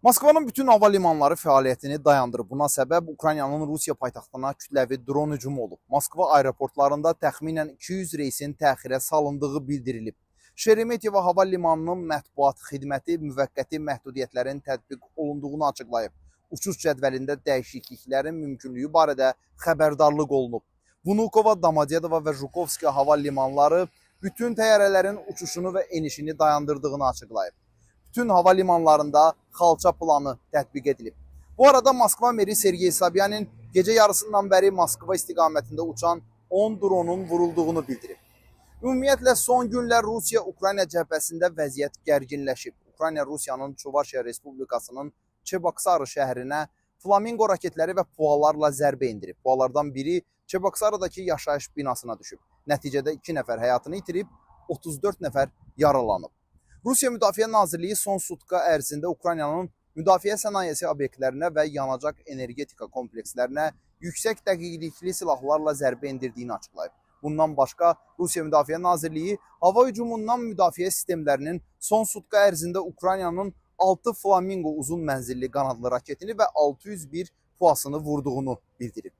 Moskvanın bütün hava limanları fəaliyyətini dayandırıb. Buna səbəb Ukraynanın Rusiya paytaxtına kütləvi dron hücumu olub. Moskva aeroportlarında təxminən 200 reysin təxirə salındığı bildirilib. Şeremetyevo hava limanının mətbuat xidməti müvəqqəti məhdudiyyətlərin tətbiq olunduğunu açıqlayıb. Uçuş cədvəlində dəyişikliklərin mümkünlüyü barədə xəbərdarlıq olunub. Vnukovo, Domodedovo və Jukhovski hava limanları bütün təyyarələrin uçuşunu və enişini dayandırdığını açıqlayıb. Bütün hava limanlarında xalça planı tətbiq edilib. Bu arada Moskva meri Sergey Sobyanin gecə yarısından bəri Moskva istiqamətində uçan 10 dronun vurulduğunu bildirib. Ümumiyyətlə, son günlər Rusiya-Ukrayna cəbhəsində vəziyyət gərginləşib. Ukrayna Rusiyanın Çuvaşiya Respublikasının Çebaksarı şəhərinə Flamingo raketləri və pualarla zərbə indirib. Pualardan biri Çebaksarıdakı yaşayış binasına düşüb. Nəticədə 2 nəfər həyatını itirib, 34 nəfər yaralanıb. Rusiya Müdafiə Nazirliyi son sutka ərzində Ukraynanın müdafiə sənayesi obyektlərinə və yanacaq energetika komplekslərinə yüksək dəqiqlikli silahlarla zərbə endirdiyini açıqlayıb. Bundan başqa, Rusiya Müdafiə Nazirliyi hava hücumundan müdafiə sistemlərinin son sutka ərzində Ukraynanın 6 Flamingo uzun mənzilli qanadlı raketini və 601 puasını vurduğunu bildirib.